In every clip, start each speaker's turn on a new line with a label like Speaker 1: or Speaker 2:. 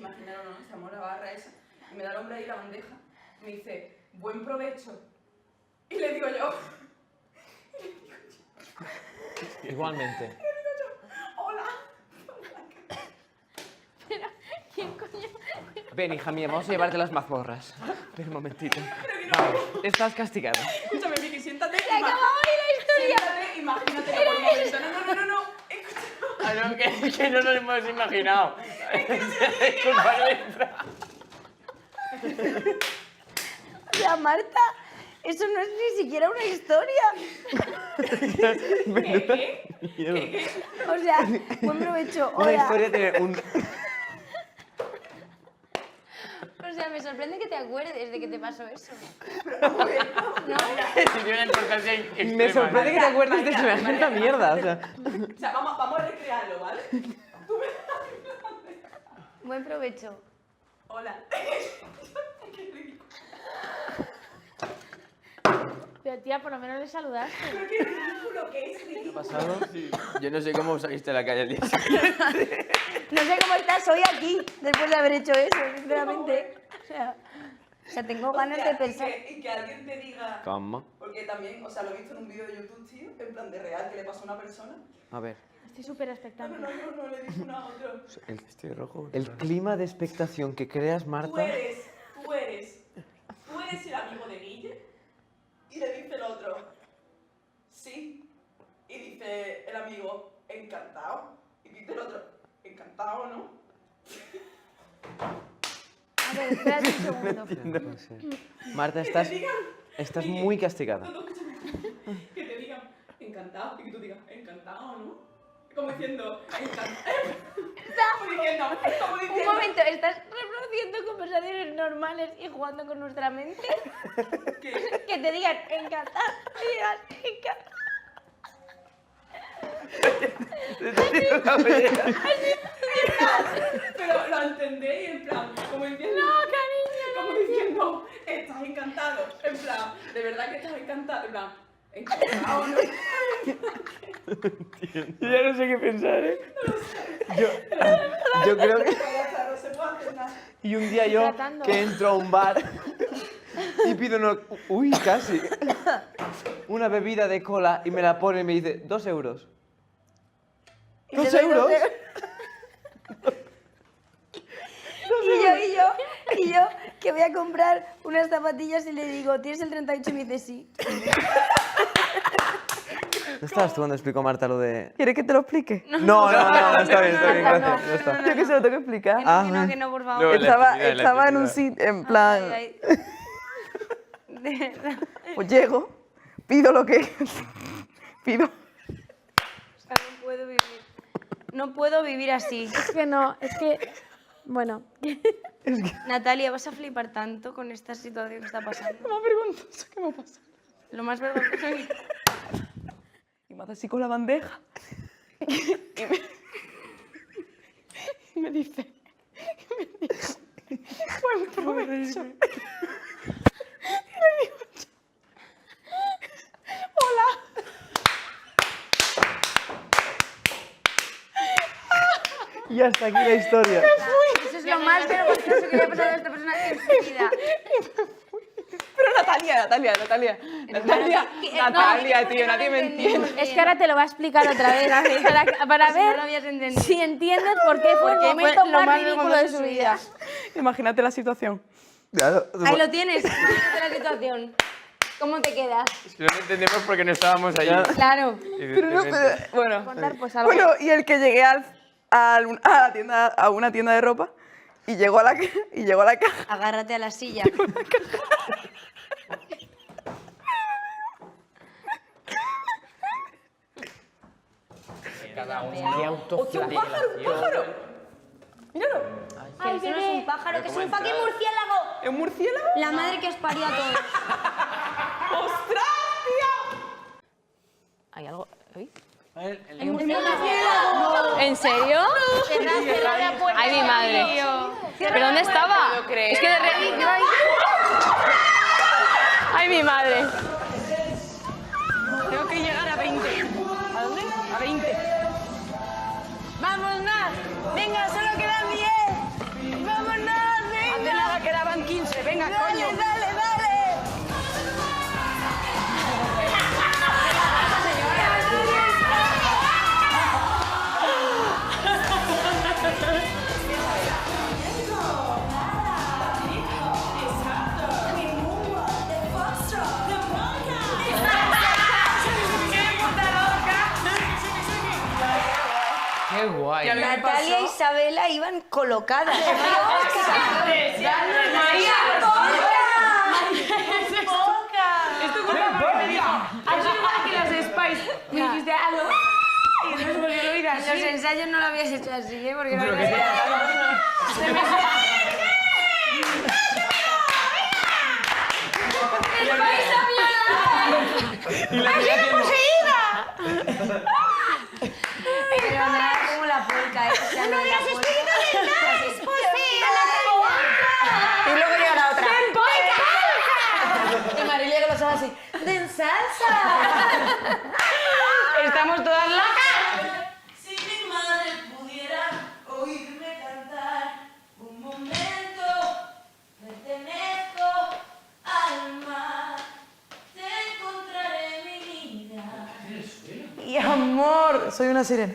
Speaker 1: imaginaros, ¿no? Estamos en la barra esa, y me da el hombre ahí la bandeja, me dice, buen provecho. Y le digo yo...
Speaker 2: Igualmente.
Speaker 1: Y le digo yo, hola.
Speaker 3: Pero, ¿quién coño?
Speaker 2: Ven, hija mía, vamos a llevarte las mazmorras. Ven un momentito.
Speaker 1: Pero que no,
Speaker 2: Vamos, estás castigada.
Speaker 1: escúchame, Vicky, siéntate.
Speaker 3: ¡Se acabó ahí la historia!
Speaker 1: Siéntate, imagínatelo por un momento. No. Escúchame.
Speaker 2: Ah, no, que no nos hemos imaginado. Disculpa, letra.
Speaker 3: O sea, Marta, eso no es ni siquiera una historia.
Speaker 1: ¿Qué?
Speaker 3: O sea, buen provecho.
Speaker 2: Una
Speaker 3: Hola.
Speaker 2: historia tiene un...
Speaker 3: O sea, me sorprende que te acuerdes de que te pasó eso.
Speaker 2: Tiene una importancia extrema. Me sorprende que te acuerdes de semejante mierda. O sea,
Speaker 1: vamos a recrearlo, ¿vale? Tú me
Speaker 3: Buen provecho.
Speaker 1: Hola.
Speaker 3: Pero tía, por lo menos le saludaste.
Speaker 1: Pero qué ridículo que es, ridículo.
Speaker 2: ¿pasado? Sí. Yo no sé cómo saliste a la calle al día siguiente.
Speaker 3: No sé cómo estás hoy aquí, después de haber hecho eso, sinceramente. O sea, tengo ganas de pensar.
Speaker 1: Y que alguien te diga...
Speaker 2: ¿Cómo?
Speaker 1: Porque también, o sea, lo he visto en un vídeo de YouTube, tío, en plan de real, que le pasó a una persona.
Speaker 2: A ver.
Speaker 3: Estoy súper expectante.
Speaker 1: No, le dije una a otro.
Speaker 2: Estoy rojo. El clima de expectación que creas,
Speaker 1: Tú
Speaker 2: Marta...
Speaker 1: eres el amigo de Guille. Y le dice el otro, sí. Y dice el amigo, encantado. Y dice el otro, encantado, ¿no?
Speaker 3: A ver, espérate un segundo.
Speaker 2: No sé. Marta, estás muy castigada.
Speaker 1: No, escúchame. Que te digan, encantado. Y que tú digas, encantado, ¿no? Como diciendo, encantado. Como diciendo.
Speaker 3: Un momento, ¿estás reproduciendo conversaciones normales y jugando con nuestra mente?
Speaker 1: ¿Qué?
Speaker 3: Que te digan encantado y digas encantado.
Speaker 1: Pero lo entendéis en plan, como diciendo...
Speaker 3: No, cariño,
Speaker 1: Como diciendo, estás encantado. En plan, de verdad que estás encantado. En plan, encantado, ¿no?
Speaker 2: Yo ya no sé qué pensar, ¿eh? Yo creo que...
Speaker 1: No se puede hacer nada.
Speaker 2: Y un día yo
Speaker 3: Tratando.
Speaker 2: que entro a un bar y pido casi una bebida de cola y me la pone y me dice 2 euros.
Speaker 3: Y te
Speaker 2: ¿2
Speaker 3: doy
Speaker 2: euros?
Speaker 3: Y yo, que voy a comprar unas zapatillas y le digo, ¿tienes el 38? Y me dice sí.
Speaker 2: ¿No estabas tú cuando explicó Marta lo de...?
Speaker 4: ¿Quieres que te lo explique?
Speaker 2: No, está bien, gracias. Ya está.
Speaker 4: Yo que se lo tengo que explicar.
Speaker 3: Que no, por favor.
Speaker 2: No,
Speaker 4: Estaba en un sitio, en plan,
Speaker 3: Ay, de verdad.
Speaker 4: pues llego, pido lo que... pido...
Speaker 3: O sea, no puedo vivir. No puedo vivir así.
Speaker 5: Es que no, es que... Bueno.
Speaker 3: Natalia, vas a flipar tanto con esta situación que está pasando.
Speaker 4: Lo más vergonzoso que me ha pasado.
Speaker 3: Lo más vergonzoso es...
Speaker 4: Y me hace así con la bandeja. Y me dice... Buen provecho. Y le digo yo, hola.
Speaker 2: Y hasta aquí la historia.
Speaker 3: Eso es lo más vergonzoso que le ha pasado a esta persona en su vida.
Speaker 4: Pero Natalia, tío, nadie me entiende.
Speaker 5: Es que ahora te lo va a explicar otra vez para
Speaker 3: Si no
Speaker 5: ver
Speaker 3: lo habías entendido.
Speaker 5: si entiendes por qué fue el momento
Speaker 4: lo
Speaker 5: más ridículo de su vida.
Speaker 4: Imagínate la situación.
Speaker 2: Claro.
Speaker 3: Ahí lo tienes. Imagínate la situación. ¿Cómo te quedas?
Speaker 2: Es que no lo entendemos porque no estábamos allí.
Speaker 3: Claro.
Speaker 4: Pero no, bueno.
Speaker 5: Contar pues algo.
Speaker 4: Bueno, y el que llegué a una tienda de ropa y llegó a la caja.
Speaker 3: Agárrate a la silla.
Speaker 2: Cada uno. Qué autoflagelación.
Speaker 4: Míralo.
Speaker 3: Ay, eso no es un pájaro, que es un fucking murciélago.
Speaker 4: ¿Es un murciélago?
Speaker 3: La madre que os parió a todos.
Speaker 4: ¡Ostras, tío!
Speaker 5: ¿Hay algo? ¿Uy?
Speaker 3: El murciélago.
Speaker 5: ¿En serio? Ay, mi madre. ¿Pero dónde estaba? Es que de repente... Ay, mi madre.
Speaker 4: Tengo que llegar a 20. ¿A dónde? A 20.
Speaker 3: ¡Vamos, más! ¡Venga, solo quedan 10! ¡Vamos! están colocadas.
Speaker 6: Me dijiste algo. Y entonces volvió a oír así.
Speaker 3: En los ensayos no lo habías hecho así, ¿eh? Porque no habías
Speaker 2: Y la tía haciendo...
Speaker 3: Pero nada como la polka, ¿eh? O sea, no la polka.
Speaker 4: Y luego llega la otra.
Speaker 6: Y Marilia que lo sabe así. ¡Den salsa! Estamos todas locas.
Speaker 1: Si mi madre pudiera oírme cantar, un momento pertenezco al mar, te encontraré mi vida.
Speaker 6: Y amor, soy una sirena.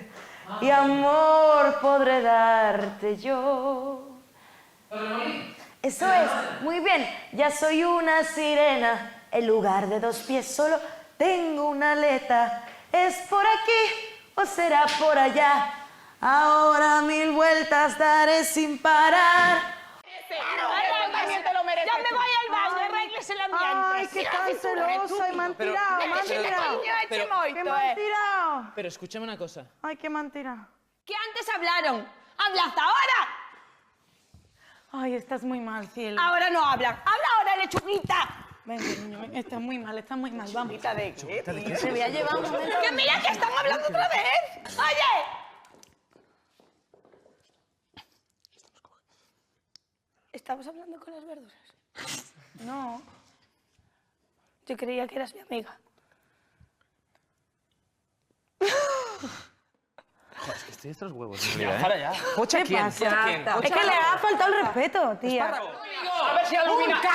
Speaker 6: Y amor podré darte yo. Eso es, muy bien. Ya soy una sirena. En lugar de 2 pies solo tengo una aleta. ¿Es por aquí o será por allá? Ahora 1000 vueltas daré sin parar.
Speaker 5: Ya me voy al baño, arregles el ambiente.
Speaker 6: Ay, qué tan celosa. Y me han tirado, me han tirado. Que me han tirado.
Speaker 2: Pero escúchame una cosa.
Speaker 6: Ay, que me han tirado.
Speaker 3: Que antes hablaron. ¡Habla hasta ahora!
Speaker 6: Ay, estás muy mal, cielo.
Speaker 3: Ahora no hablan. ¡Habla ahora, lechuguita!
Speaker 6: Venga, niño, ven, estás muy mal, vamos.
Speaker 1: ¿De qué?
Speaker 6: Se voy a llevar un momento.
Speaker 3: ¡Que mira que están hablando otra vez! ¡Oye! ¿Estabas hablando con las verduras?
Speaker 6: No.
Speaker 3: Yo creía que eras mi amiga.
Speaker 2: Joder, es que estoy de estos huevos.
Speaker 7: Para ya.
Speaker 2: ¿Cocha quién?
Speaker 6: pasa?
Speaker 2: ¿Cocha quién?
Speaker 6: Es que le ha faltado el respeto, tía.
Speaker 7: A ver si alumina. ¡No,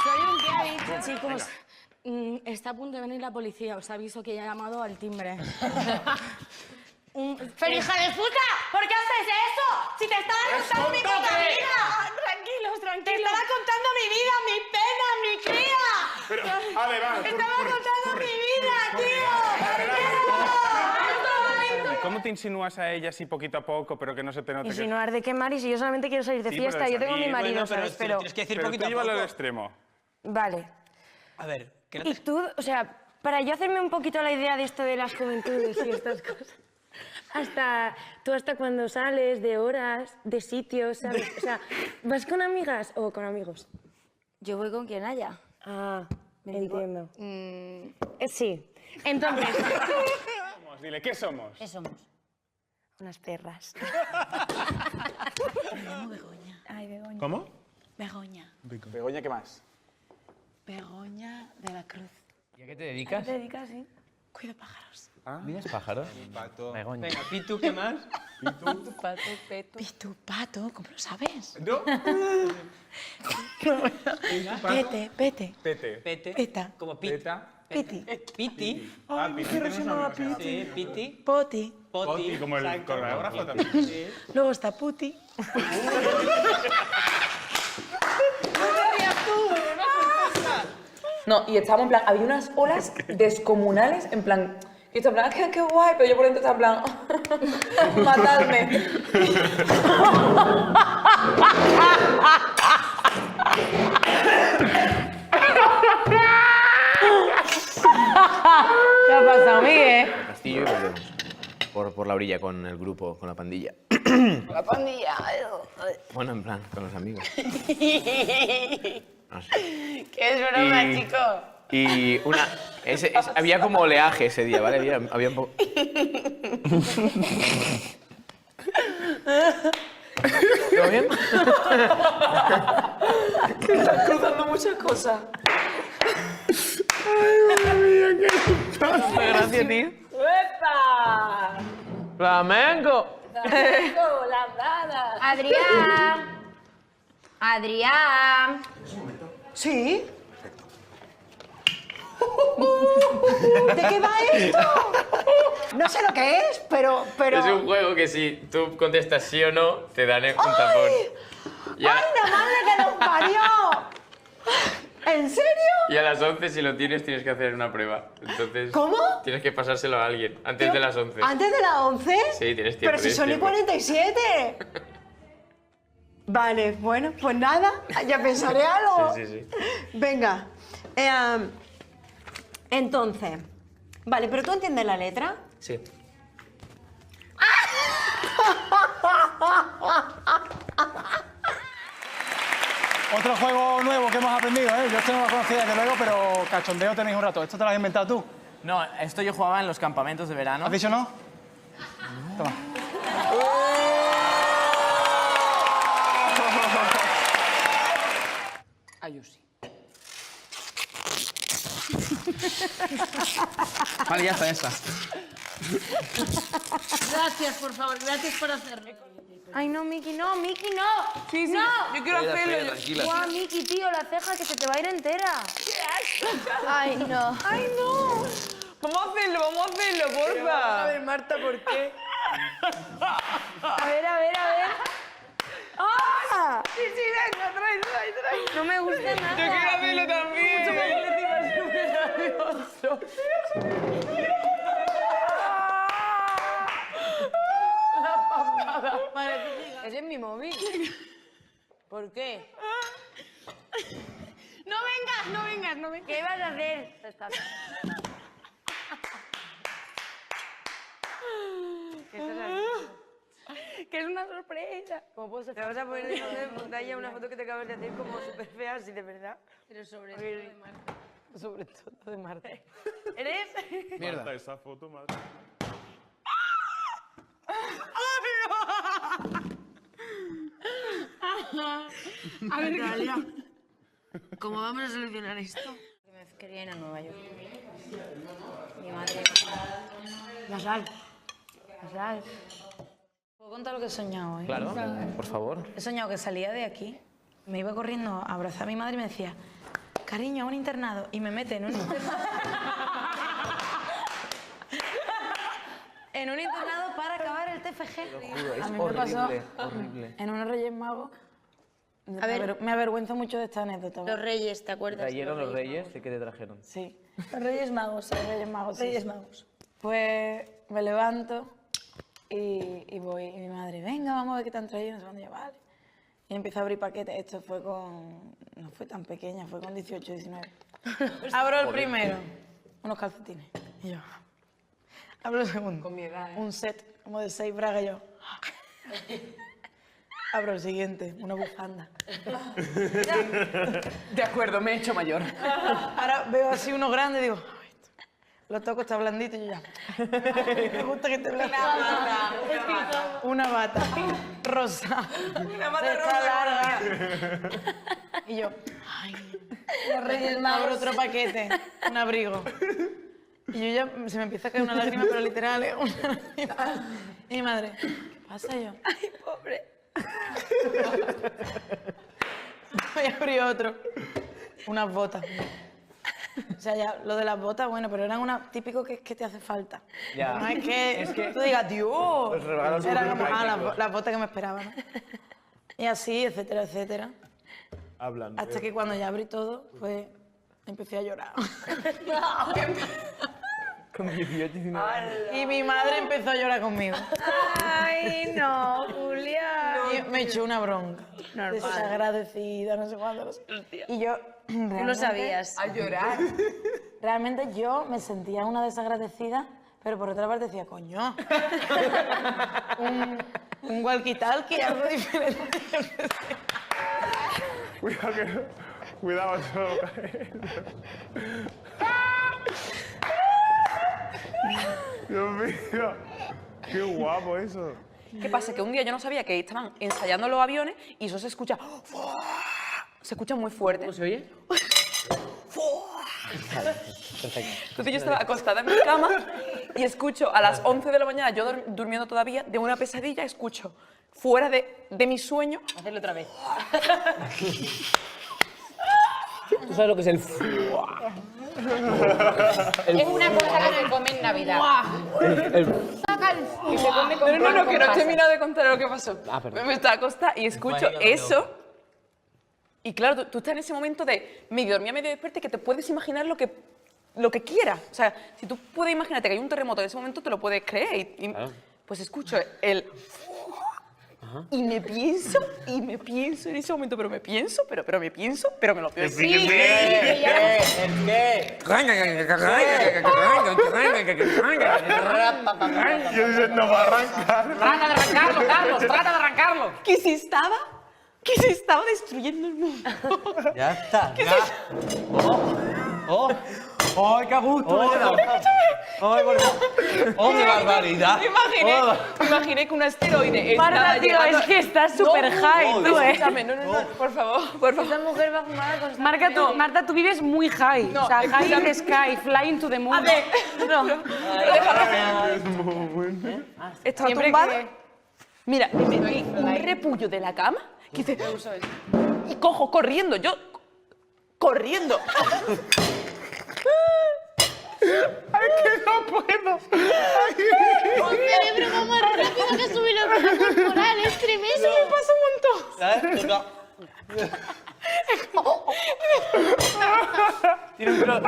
Speaker 5: Soy un que ha dicho, chicos. Está a punto de venir la policía. Os aviso que ya ha llamado al timbre.
Speaker 3: ¡Pero hija de puta! ¿Por qué haces eso? Si te estaba contando mi puta vida.
Speaker 5: Tranquilos.
Speaker 3: Te estaba contando mi vida, mi pena, mi cría.
Speaker 7: Pero, vale, va.
Speaker 3: Estaba contando mi vida, tío.
Speaker 7: ¿Y cómo te insinúas a ella así poquito a poco, pero que no se te note?
Speaker 6: Insinuar de qué, Mari, si yo solamente quiero salir de
Speaker 7: Sí,
Speaker 6: fiesta,
Speaker 7: pero
Speaker 6: yo tengo a mi
Speaker 7: salir,
Speaker 6: marido,
Speaker 7: bueno,
Speaker 6: ¿sabes? Pero,
Speaker 2: Tienes que decir
Speaker 7: Pero
Speaker 2: poquito
Speaker 7: tú
Speaker 2: a
Speaker 7: llévalo al
Speaker 2: poco.
Speaker 7: extremo.
Speaker 6: vale.
Speaker 2: A ver, ¿qué no
Speaker 6: Y
Speaker 2: te...
Speaker 6: tú, o sea, para yo hacerme un poquito la idea de esto de las juventudes y estas cosas, tú hasta cuando sales, de horas, de sitios, ¿sabes? O sea, ¿vas con amigas o con amigos?
Speaker 3: Yo voy con quien haya.
Speaker 6: Ah, entiendo. Sí. Entonces,
Speaker 7: Dile, ¿qué somos?
Speaker 3: ¿Qué somos?
Speaker 6: unas perras.
Speaker 3: Me llamo Begoña.
Speaker 6: Ay, Begoña.
Speaker 7: ¿Cómo?
Speaker 3: Begoña.
Speaker 7: Begoña, ¿qué más?
Speaker 3: Begoña de la Cruz.
Speaker 2: ¿Y a qué te dedicas?
Speaker 6: ¿Te dedicas, sí?
Speaker 3: Cuido pájaros.
Speaker 2: ¿Miras pájaros?
Speaker 7: Pato.
Speaker 2: Begoña. Venga, ¿y tú qué más?
Speaker 3: Pitu pato, ¿cómo lo sabes?
Speaker 7: ¿No?
Speaker 3: Pete.
Speaker 7: Pete.
Speaker 2: Pete.
Speaker 3: Peta.
Speaker 2: Como Pete.
Speaker 7: Peta.
Speaker 3: Piti.
Speaker 2: Piti.
Speaker 7: Ah, Piti. Tenemos un amigo que se llama
Speaker 2: Sí, Piti.
Speaker 3: Poti.
Speaker 7: Poti, como el
Speaker 2: Exacto.
Speaker 7: coreógrafo también.
Speaker 2: Sí.
Speaker 3: Luego está Puti.
Speaker 4: No, y estábamos en plan, había unas olas descomunales, en plan, y esto en plan, qué guay, pero yo por dentro estaba en plan, matadme.
Speaker 6: ¿Qué ha pasado, Miguel?
Speaker 2: Al castillo y volvemos. Por la orilla con el grupo, con la pandilla.
Speaker 3: La pandilla.
Speaker 2: Bueno, en plan, con los amigos. No sé.
Speaker 3: ¿Qué es broma,
Speaker 2: Y-
Speaker 3: chico?
Speaker 2: Y una... había como oleaje ese día, ¿vale? Había un poco... ¿Todo bien?
Speaker 4: Estás cruzando muchas cosas.
Speaker 2: Gracias, tío.
Speaker 3: ¡Epa!
Speaker 2: ¡Flamenco!
Speaker 3: Adrián. Adrián.
Speaker 6: ¿Sí? ¿De qué va esto? No sé lo que es, pero...
Speaker 8: Es un juego que si tú contestas sí o no, te dan un tapón. Y ahora-
Speaker 6: ¡Anda, madre que nos parió! ¿En serio?
Speaker 8: Y a las 11, si lo tienes, tienes que hacer una prueba. Entonces,
Speaker 6: ¿Cómo?
Speaker 8: tienes que pasárselo a alguien antes de las 11.
Speaker 6: ¿Antes de las 11?
Speaker 8: Sí, tienes tiempo.
Speaker 6: Pero si son y 47. Vale, bueno, pues nada, ya pensaré algo.
Speaker 8: Sí.
Speaker 6: Venga. Entonces, vale, pero ¿tú entiendes la letra?
Speaker 8: Sí.
Speaker 9: Otro juego nuevo que hemos aprendido, ¿eh? Yo esto no lo conocía desde luego, pero cachondeo tenéis un rato. ¿Esto te lo has inventado tú?
Speaker 2: No, esto yo jugaba en los campamentos de verano.
Speaker 9: ¿Has dicho no? Toma.
Speaker 2: Ayusi. Vale, ya está, ya está.
Speaker 5: Gracias, por favor, gracias por hacerlo.
Speaker 3: Ay, no, Miki, no, Miki, no.
Speaker 4: Sí,
Speaker 3: no.
Speaker 4: yo quiero hacerlo.
Speaker 2: Tranquila.
Speaker 3: Guau, Miki, tío, la ceja que se te va a ir entera. Ay, no.
Speaker 4: ¡Ay, no! Vamos a hacerlo, porfa.
Speaker 6: A ver, Marta, ¿por qué?
Speaker 3: A ver. ¡Ah!
Speaker 4: Sí, venga, trae.
Speaker 3: No me gusta nada.
Speaker 4: Yo quiero hacerlo también. Mucho más gracioso. La papada.
Speaker 3: Ese es mi móvil. ¿Por qué?
Speaker 5: No vengas.
Speaker 3: ¿Qué vas a hacer? ¿Qué estás haciendo?
Speaker 5: Que es una sorpresa.
Speaker 3: ¿Cómo puedo ser? Te vas a poner de pantalla una foto que te acabas de hacer como súper fea, así de verdad. Pero sobre todo de Marta.
Speaker 4: Sobre todo de Marta.
Speaker 3: ¿Eres?
Speaker 2: Mierda.
Speaker 7: Esa foto, madre.
Speaker 3: A ver, Natalia, ¿cómo vamos a solucionar esto? Me quería ir a Nueva York. Mi madre. La sal.
Speaker 6: ¿Puedo contar lo que he soñado hoy?
Speaker 2: Claro, por favor.
Speaker 6: He soñado que salía de aquí, me iba corriendo a abrazar a mi madre y me decía, cariño, a un internado. Y me mete en un internado. En un internado para acabar el TFG.
Speaker 2: Es
Speaker 6: A mí me pasó
Speaker 2: horrible.
Speaker 6: en unos Reyes Magos.
Speaker 3: A ver.
Speaker 6: Me avergüenzo mucho de esta anécdota.
Speaker 3: Los Reyes, ¿te acuerdas?
Speaker 2: ¿Trajeron los reyes? ¿De qué te trajeron?
Speaker 6: Sí. Los Reyes Magos, sí, Reyes Magos. Reyes Magos. Pues me levanto y voy, y mi madre, venga, vamos a ver qué te han traído. No sé cuándo, yo, vale. Y empiezo a abrir paquetes. Esto fue con... No fue tan pequeña, fue con 18, 19. Abro el primero, unos calcetines. Y yo... Abro el segundo.
Speaker 4: Con mi edad, ¿eh?
Speaker 6: Un set como de 6 bragas y yo... Abro el siguiente, una bufanda.
Speaker 4: De acuerdo, me he hecho mayor.
Speaker 6: Ahora veo así uno grande y digo... "Ay, esto". Lo toco, está blandito y yo ya... Me gusta que esté blandito. Una bata rosa.
Speaker 4: Una bata
Speaker 6: de esta
Speaker 4: rosa.
Speaker 6: larga. Y yo... Ay, los Reyes Magos. Abro otro paquete, un abrigo. Y yo ya se me empieza a caer una lágrima, pero literal, ¿eh? Una lágrima. Y mi madre, ¿qué pasa yo? Ay, pobre. Voy a abrir otro. Unas botas. O sea, ya, lo de las botas, bueno, pero eran unas típico que te hace falta.
Speaker 2: Ya.
Speaker 6: No es que, tú digas, Dios.
Speaker 2: Los regalos
Speaker 6: Eran
Speaker 2: son
Speaker 6: como,
Speaker 2: prácticos.
Speaker 6: las botas que me esperaban. ¿No? Y así, etcétera, etcétera.
Speaker 7: Hablando.
Speaker 6: Hasta que cuando ya abrí todo, pues empecé a llorar.
Speaker 2: Con 18, 19.
Speaker 6: Y mi madre empezó a llorar conmigo.
Speaker 3: Ay, no, Julia.
Speaker 6: Y me echó una bronca.
Speaker 3: Normal.
Speaker 6: Desagradecida, no sé cuándo. No sé. Y yo...
Speaker 3: Tú lo sabías.
Speaker 4: A llorar.
Speaker 6: Realmente yo me sentía una desagradecida, pero por otra parte decía, coño, un walkie-talkie, algo diferente.
Speaker 7: Cuidado, eso. Dios mío. Qué guapo eso.
Speaker 4: ¿Qué pasa? Que un día yo no sabía que estaban ensayando los aviones y eso se escucha... Se escucha muy fuerte.
Speaker 2: ¿Cómo se oye?
Speaker 4: Entonces yo estaba acostada en mi cama y escucho a las 11 de la mañana, yo durmiendo todavía, de una pesadilla, escucho fuera de mi sueño...
Speaker 3: Hacerlo otra vez.
Speaker 2: ¿Tú sabes lo que es el...
Speaker 5: Es una cosa que se come en Navidad. Y se come con
Speaker 4: No,
Speaker 5: pan
Speaker 4: que
Speaker 5: con
Speaker 4: no he
Speaker 5: pasas.
Speaker 4: terminado de contar lo que pasó.
Speaker 2: Ah, perdón.
Speaker 4: Me estaba acostada y escucho eso Y claro, tú estás en ese momento de medio dormida, medio despierta, y que te puedes imaginar lo que quieras. O sea, si tú puedes imaginarte que hay un terremoto en ese momento, te lo puedes creer. Pues escucho el... Y me pienso en ese momento, pero me pienso, pero me pienso, pero me lo pienso.
Speaker 2: ¿El qué?
Speaker 7: Yo diciendo, no va a arrancar.
Speaker 10: Trata de arrancarlo, Carlos, trata de arrancarlo.
Speaker 4: Que se estaba destruyendo el mundo.
Speaker 2: Ya está, ya. ¡Ay, qué gusto! ¡Ay, por Dios! ¡Oh, qué barbaridad!
Speaker 4: Me imaginé que un asteroide estaba
Speaker 6: Marta, tío,
Speaker 4: llegando...
Speaker 6: es que estás súper high, tú,
Speaker 4: Escúchame, no, por favor.
Speaker 3: Esta mujer va fumada con...
Speaker 6: Marta, tú vives muy high.
Speaker 4: No,
Speaker 6: o sea, high in
Speaker 4: escúchame.
Speaker 6: the sky, flying to the moon.
Speaker 4: A ver, estaba
Speaker 6: Siempre
Speaker 4: tumbada.
Speaker 6: que-
Speaker 4: Mira, me metí un repullo de la cama que hice... Y cojo corriendo, yo... Corriendo.
Speaker 7: No puedo.
Speaker 5: Un cerebro va más rápido que su velocidad corporal, es tremendo.
Speaker 4: Eso me pasa un montón.
Speaker 2: Tiene un trozo.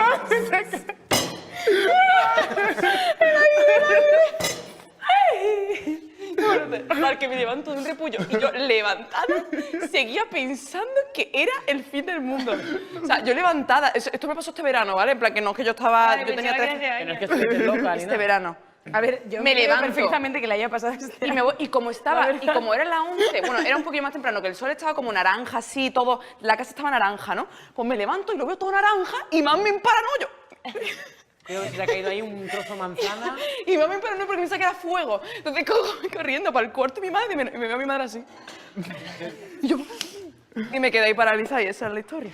Speaker 4: Para que me levanto de un repullo y yo levantada seguía pensando que era el fin del mundo. O sea, yo levantada, esto me pasó este verano, ¿vale? En plan que no es que yo estaba, yo tenía 13
Speaker 10: Que no es que estés loca, ni
Speaker 4: este
Speaker 10: nada.
Speaker 4: verano.
Speaker 6: A ver, yo
Speaker 4: Me
Speaker 6: creo
Speaker 4: levanto.
Speaker 6: perfectamente que le haya pasado este
Speaker 4: Y, me voy, y como estaba, y como era las 11, bueno, era un poquito más temprano, que el sol estaba como naranja, así, todo, la casa estaba naranja, ¿no? Pues me levanto y lo veo todo naranja y más me emparanoyo.
Speaker 10: Creo que se le ha caído ahí un trozo de manzana.
Speaker 4: Y más me emparanoyo porque piensa que era fuego. Entonces cojo corriendo para el cuarto de mi madre y me veo a mi madre así. Y yo... Y me quedé ahí paralizada y esa es la historia.